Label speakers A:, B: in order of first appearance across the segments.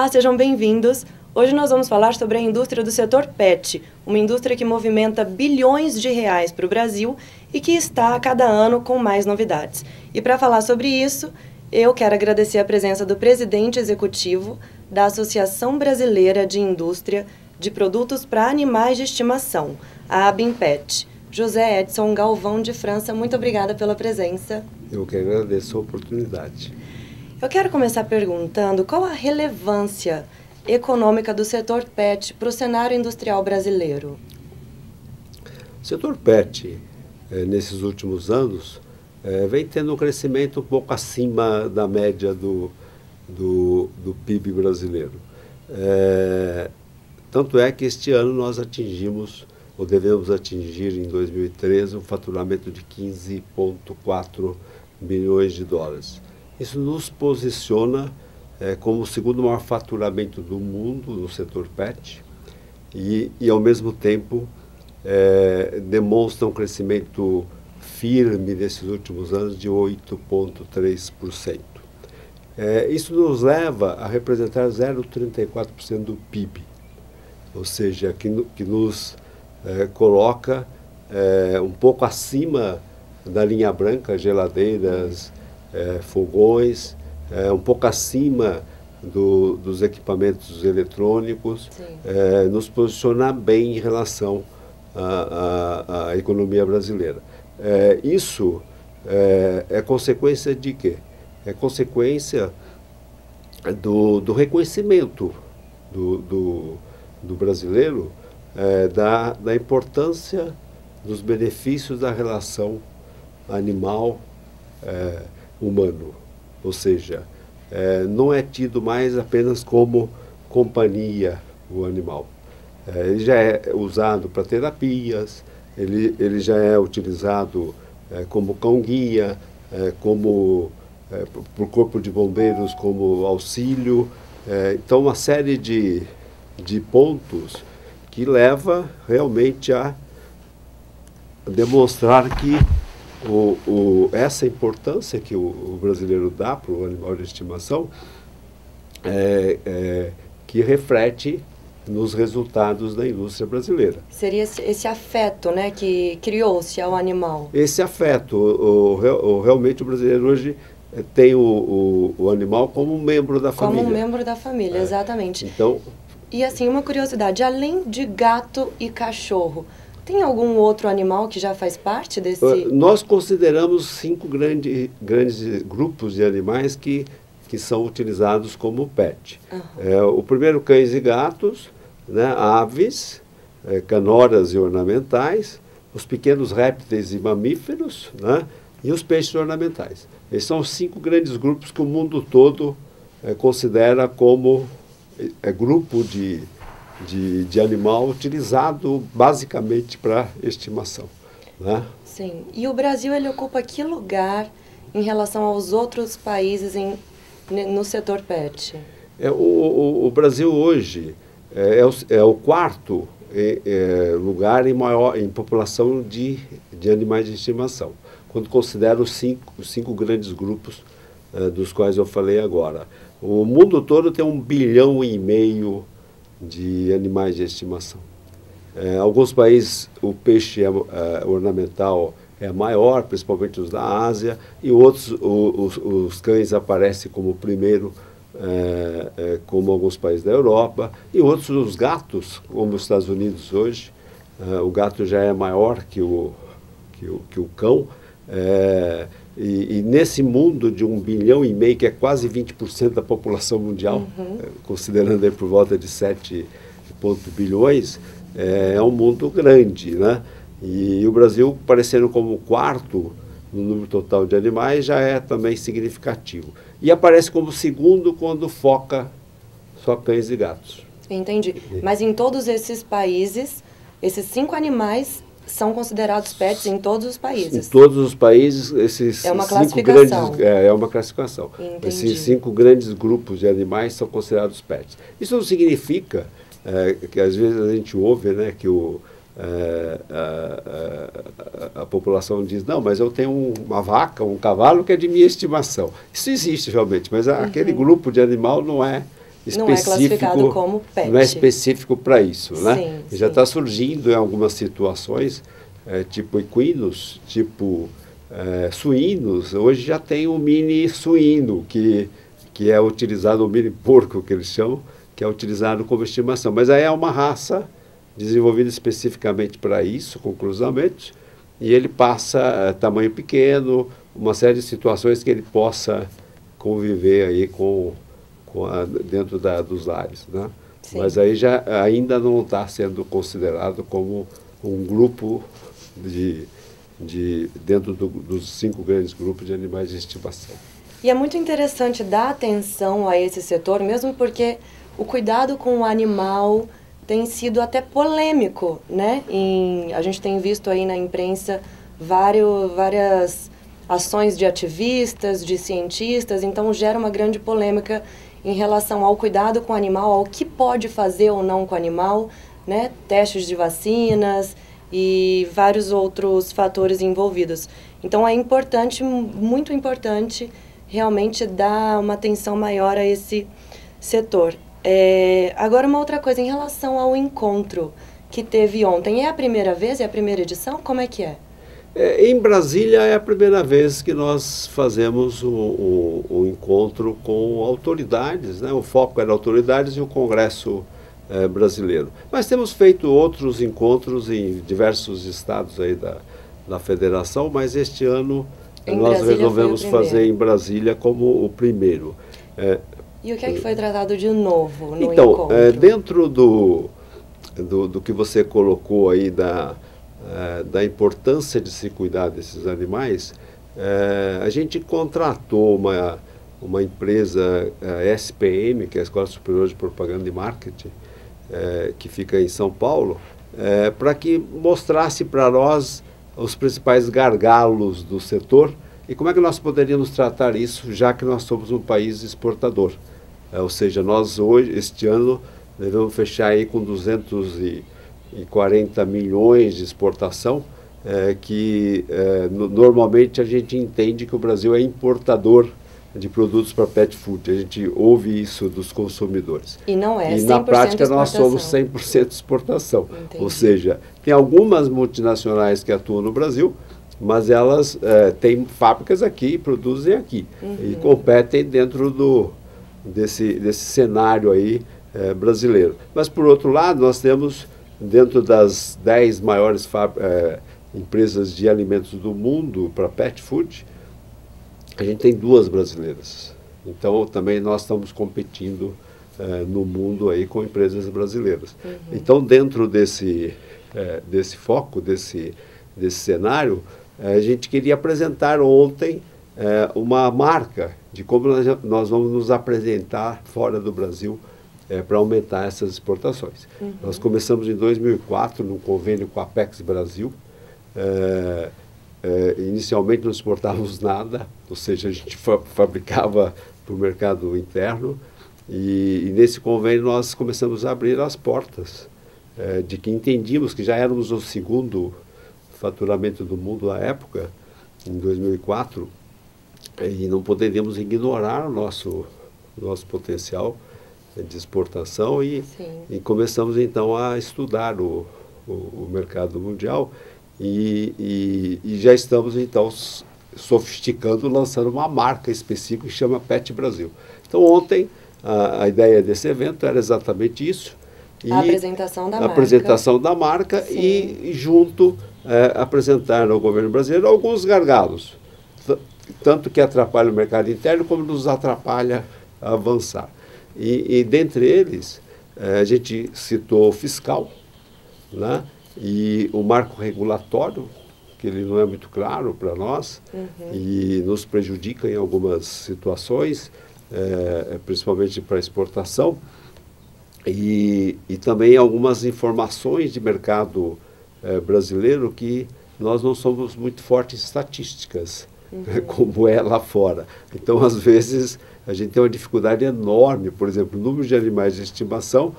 A: Olá, sejam bem-vindos. Hoje nós vamos falar sobre a indústria do setor PET, uma indústria que movimenta bilhões de reais para o Brasil e que está a cada ano com mais novidades. E para falar sobre isso, eu quero agradecer a presença do presidente executivo da Associação Brasileira de Indústria de Produtos para Animais de Estimação, a ABIMPET, José Edson Galvão de França. Muito obrigada pela presença.
B: Eu que agradeço a oportunidade.
A: Eu quero começar perguntando qual a relevância econômica do setor PET para o cenário industrial brasileiro.
B: O setor PET, nesses últimos anos, vem tendo um crescimento um pouco acima da média do PIB brasileiro. Tanto é que este ano nós atingimos, ou devemos atingir em 2013, um faturamento de 15,4 bilhões de dólares. Isso nos posiciona como o segundo maior faturamento do mundo no setor PET e ao mesmo tempo, demonstra um crescimento firme nesses últimos anos de 8,3%. Isso nos leva a representar 0,34% do PIB, ou seja, que nos coloca um pouco acima da linha branca, geladeiras, fogões, um pouco acima dos equipamentos eletrônicos, nos posiciona bem em relação à economia brasileira. Isso é consequência de quê? É consequência do reconhecimento do brasileiro da importância dos benefícios da relação animal-humano. Ou seja, não é tido mais apenas como companhia o animal. Ele já é usado para terapias, ele já é utilizado como cão-guia, por corpo de bombeiros como auxílio. Então, uma série de pontos que leva realmente a demonstrar que essa importância que o brasileiro dá para o animal de estimação que reflete nos resultados da indústria brasileira.
A: Seria esse afeto, né, que criou-se ao animal.
B: Esse afeto, realmente o brasileiro hoje tem o animal como um membro da família.
A: Como um membro da família, exatamente.
B: Então,
A: e assim, uma curiosidade, além de gato e cachorro, tem algum outro animal que já faz parte desse?
B: Nós consideramos 5 grandes grupos de animais que são utilizados como PET. O primeiro, cães e gatos, né, aves, canoras e ornamentais, os pequenos répteis e mamíferos, né, e os peixes ornamentais. Esses são os 5 grandes grupos que o mundo todo considera como grupo de animal utilizado basicamente para estimação, né?
A: Sim. E o Brasil, ele ocupa que lugar em relação aos outros países no setor PET?
B: O Brasil hoje é o quarto lugar em população de animais de estimação, quando considera os cinco grandes grupos dos quais eu falei agora. O mundo todo tem 1,5 bilhão de animais de estimação. Alguns países o peixe ornamental é maior, principalmente os da Ásia, e outros os cães aparecem como primeiro, como alguns países da Europa, e outros os gatos, como os Estados Unidos hoje. O gato já é maior que o cão. E nesse mundo de 1,5 bilhão, que é quase 20% da população mundial, considerando aí por volta de 7 bilhões, é um mundo grande, né? E o Brasil, aparecendo como quarto no número total de animais, já é também significativo. E aparece como segundo quando foca só cães e gatos.
A: Entendi. Mas em todos esses países, esses 5 animais são considerados PETs em todos os países?
B: Em todos os países, esses
A: é uma
B: 5
A: classificação.
B: grandes... É uma classificação.
A: Entendi.
B: Esses 5 grandes grupos de animais são considerados PETs. Isso não significa que às vezes a gente ouve, né, que a população diz, não, mas eu tenho uma vaca, um cavalo que é de minha estimação. Isso existe realmente, mas aquele grupo de animal não é específico.
A: Não é classificado como PET.
B: Não é específico para isso, né?
A: Sim,
B: já
A: sim.
B: está surgindo em algumas situações, tipo equinos, tipo suínos. Hoje já tem o mini suíno, que é utilizado, o mini porco que eles chamam, que é utilizado como estimação. Mas aí é uma raça desenvolvida especificamente para isso, com cruzamentos, e ele passa tamanho pequeno, uma série de situações que ele possa conviver aí dentro dos lares, né? Mas aí ainda não está sendo considerado como um grupo dentro dos 5 grandes grupos de animais de estimação.
A: E é muito interessante dar atenção a esse setor, mesmo porque o cuidado com o animal tem sido até polêmico, né? A gente tem visto aí na imprensa várias ações de ativistas, de cientistas, então gera uma grande polêmica em relação ao cuidado com o animal, ao que pode fazer ou não com o animal, né? Testes de vacinas e vários outros fatores envolvidos. Então é importante, muito importante, realmente dar uma atenção maior a esse setor. Agora uma outra coisa, em relação ao encontro que teve ontem, é a primeira vez, é a primeira edição? Como é que é?
B: Em Brasília é a primeira vez que nós fazemos um encontro com autoridades, né? O foco era autoridades e o Congresso brasileiro. Mas temos feito outros encontros em diversos estados aí da federação, mas este ano nós resolvemos fazer em Brasília como o primeiro.
A: E o que é que foi tratado de novo no
B: então,
A: encontro?
B: Dentro do que você colocou aí da importância de se cuidar desses animais, a gente contratou uma empresa, SPM, que é a Escola Superior de Propaganda e Marketing, que fica em São Paulo, para que mostrasse para nós os principais gargalos do setor e como é que nós poderíamos tratar isso, já que nós somos um país exportador. Ou seja, nós hoje, este ano, devemos fechar aí com 240 milhões de exportação, normalmente a gente entende que o Brasil é importador de produtos para pet food. A gente ouve isso dos consumidores.
A: E não é 100%
B: E na prática
A: exportação.
B: nós somos 100% exportação.
A: Entendi.
B: Ou seja, tem algumas multinacionais que atuam no Brasil, mas elas têm fábricas aqui, produzem aqui. E competem dentro desse cenário aí brasileiro. Mas, por outro lado, nós temos, dentro das 10 maiores empresas de alimentos do mundo para pet food, a gente tem 2 brasileiras. Então, também nós estamos competindo no mundo aí com empresas brasileiras. Então, dentro desse foco, desse cenário, a gente queria apresentar ontem uma marca de como nós vamos nos apresentar fora do Brasil para aumentar essas exportações. Nós começamos em 2004 num convênio com a Apex Brasil. Inicialmente não exportávamos nada, ou seja, a gente fabricava para o mercado interno, e nesse convênio nós começamos a abrir as portas, de que entendíamos que já éramos o 2º faturamento do mundo à época, em 2004, e não poderíamos ignorar o nosso potencial de exportação, e começamos então a estudar o mercado mundial, e já estamos então sofisticando, lançando uma marca específica que chama Pet Brasil. Então ontem a ideia desse evento era exatamente isso.
A: A apresentação da marca.
B: Apresentação da marca e junto apresentar ao governo brasileiro alguns gargalos, tanto que atrapalha o mercado interno como nos atrapalha a avançar. E dentre eles, a gente citou o fiscal, né? E o marco regulatório, que ele não é muito claro para nós e nos prejudica em algumas situações, principalmente para exportação, e também algumas informações de mercado brasileiro que nós não somos muito fortes em estatísticas, como é lá fora. Então, às vezes, a gente tem uma dificuldade enorme. Por exemplo, o número de animais de estimação,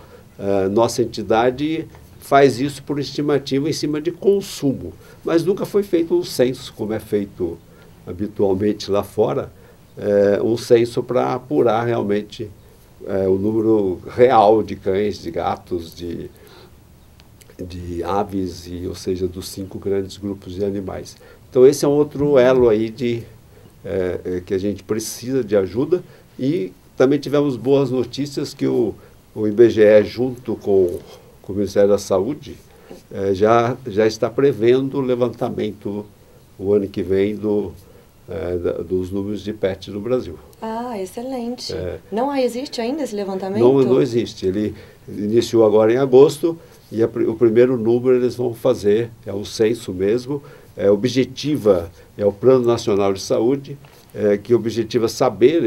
B: nossa entidade faz isso por estimativa em cima de consumo, mas nunca foi feito um censo, como é feito habitualmente lá fora, um censo para apurar realmente o número real de cães, de gatos, de aves, ou seja, dos 5 grandes grupos de animais. Então esse é um outro elo aí que a gente precisa de ajuda. E também tivemos boas notícias que o IBGE, junto com o Ministério da Saúde, já está prevendo o levantamento o ano que vem dos números de PET no Brasil.
A: Ah, excelente. Não existe ainda esse levantamento?
B: Não existe. Ele iniciou agora em agosto e o primeiro número eles vão fazer, é o censo mesmo, objetiva, é o Plano Nacional de Saúde, que objetiva saber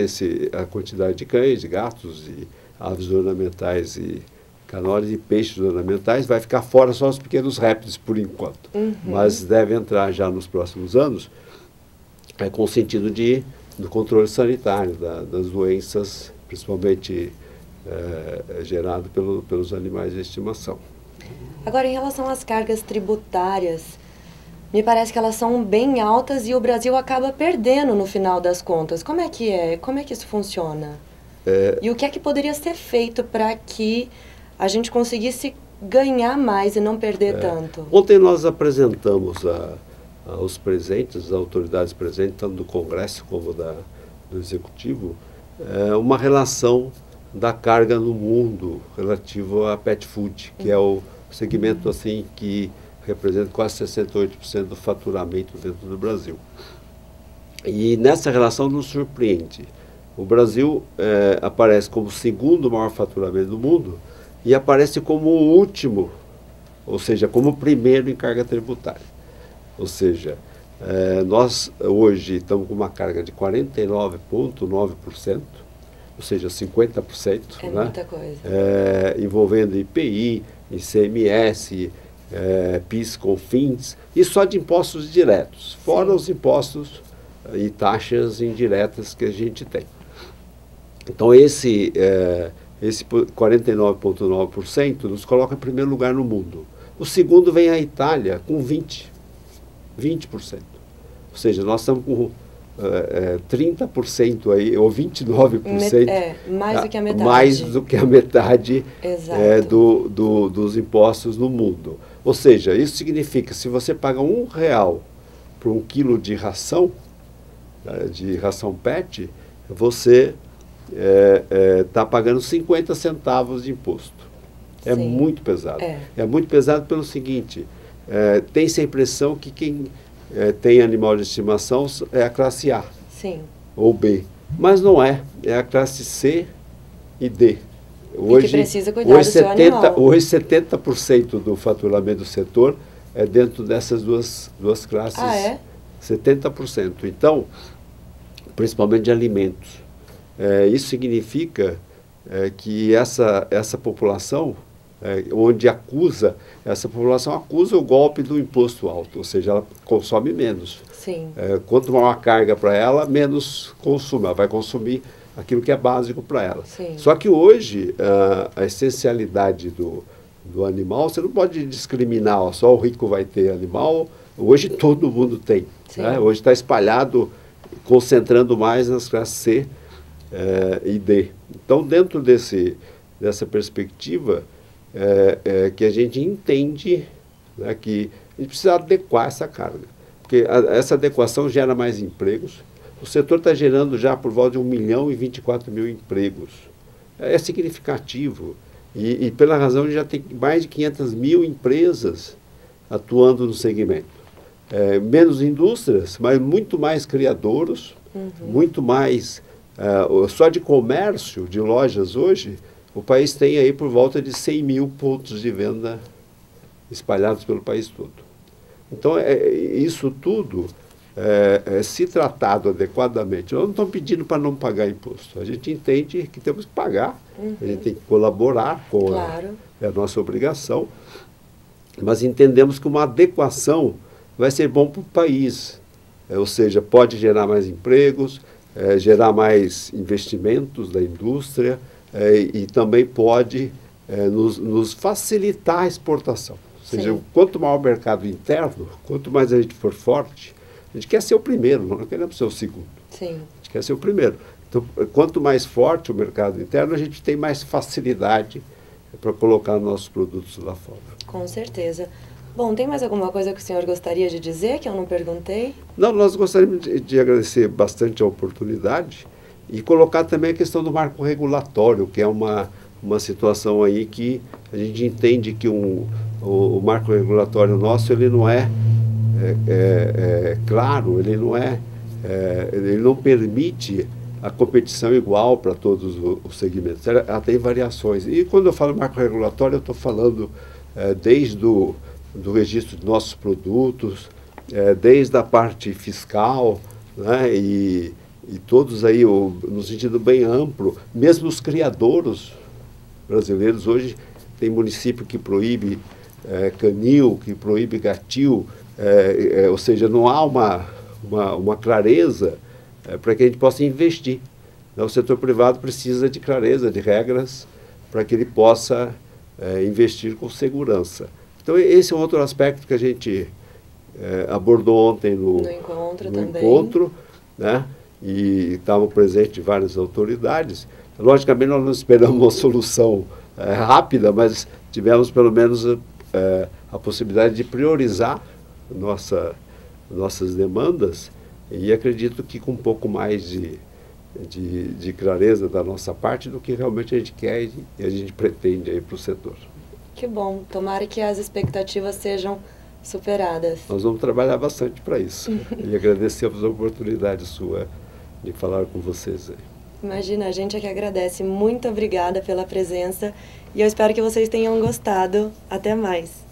B: a quantidade de cães, de gatos, de aves ornamentais e canores e peixes ornamentais. Vai ficar fora só os pequenos répteis por enquanto, mas deve entrar já nos próximos anos, com o sentido do controle sanitário das doenças, principalmente gerado pelos animais de estimação.
A: Agora, em relação às cargas tributárias, me parece que elas são bem altas e o Brasil acaba perdendo no final das contas. Como é que é? Como é que isso funciona? E o que é que poderia ser feito para que a gente conseguisse ganhar mais e não perder tanto?
B: Ontem nós apresentamos aos presentes, às autoridades presentes, tanto do Congresso como do Executivo, uma relação da carga no mundo relativo a pet food, que é o segmento assim que representa quase 68% do faturamento dentro do Brasil. E nessa relação nos surpreende. O Brasil aparece como o segundo maior faturamento do mundo e aparece como o último, ou seja, como o primeiro em carga tributária. Ou seja, nós hoje estamos com uma carga de 49,9%, ou seja, 50%.
A: É muita coisa.
B: Envolvendo IPI, ICMS, PIS, COFINS, e só de impostos diretos, fora os impostos e taxas indiretas que a gente tem. Então esse 49,9% nos coloca em primeiro lugar no mundo. O segundo vem a Itália com 20%. Ou seja, nós estamos com 30% aí, ou 29%.
A: Mais do que a metade.
B: Mais do que a metade dos impostos no mundo. Ou seja, isso significa, se você paga R$1 por 1 quilo de ração PET, você está pagando 50 centavos de imposto. É muito pesado. É muito pesado pelo seguinte, tem-se a impressão que quem tem animal de estimação é a classe A.
A: Sim.
B: Ou B. Mas não é a classe C e D.
A: Hoje, que precisa cuidar do seu animal.
B: Hoje 70% do faturamento do setor é dentro dessas duas classes. 70%. Então, principalmente de alimentos. Isso significa que essa população, essa população acusa o golpe do imposto alto, ou seja, ela consome menos.
A: Sim.
B: Quanto maior a carga para ela, menos consumo. Ela vai consumir aquilo que é básico para ela.
A: Sim.
B: Só que hoje, a essencialidade do animal, você não pode discriminar, só o rico vai ter animal. Hoje todo mundo tem. Né? Hoje está espalhado, concentrando mais nas classes C e D. Então, dentro dessa perspectiva, que a gente entende, né, que a gente precisa adequar essa carga. Porque essa adequação gera mais empregos. O setor está gerando já por volta de 1.024.000 empregos. É significativo. E pela razão de já tem mais de 500.000 empresas atuando no segmento. Menos indústrias, mas muito mais criadouros, muito mais... só de comércio, de lojas hoje, o país tem aí por volta de 100.000 pontos de venda espalhados pelo país todo. Então, isso tudo, se tratado adequadamente, nós não estamos pedindo para não pagar imposto. A gente entende que temos que pagar, a gente tem que colaborar com a nossa obrigação, mas entendemos que uma adequação vai ser bom para o país. Ou seja, pode gerar mais empregos, gerar mais investimentos da indústria, e também pode nos facilitar a exportação. Ou seja, quanto maior o mercado interno, quanto mais a gente for forte, a gente quer ser o primeiro, não queremos ser o segundo.
A: Sim.
B: A gente quer ser o primeiro. Então, quanto mais forte o mercado interno, a gente tem mais facilidade para colocar nossos produtos lá fora.
A: Com certeza. Bom, tem mais alguma coisa que o senhor gostaria de dizer que eu não perguntei?
B: Não, nós gostaríamos de agradecer bastante a oportunidade e colocar também a questão do marco regulatório, que é uma situação aí que a gente entende que o marco regulatório nosso, ele não é claro, ele não permite a competição igual para todos os segmentos. Ela tem variações. E quando eu falo marco regulatório, eu estou falando desde do registro de nossos produtos, desde a parte fiscal, né, e todos aí, no sentido bem amplo, mesmo os criadouros brasileiros. Hoje tem município que proíbe canil, que proíbe gatil, ou seja, não há uma clareza para que a gente possa investir. O setor privado precisa de clareza, de regras, para que ele possa investir com segurança. Então, esse é um outro aspecto que a gente abordou ontem no encontro, né? E estavam presentes várias autoridades. Logicamente, nós não esperamos uma solução rápida, mas tivemos pelo menos a possibilidade de priorizar nossas demandas, e acredito que com um pouco mais de clareza da nossa parte do que realmente a gente quer e a gente pretende aí para o setor.
A: Que bom, tomara que as expectativas sejam superadas.
B: Nós vamos trabalhar bastante para isso. E agradecemos a oportunidade sua de falar com vocês aí.
A: Imagina, a gente é que agradece. Muito obrigada pela presença e eu espero que vocês tenham gostado. Até mais.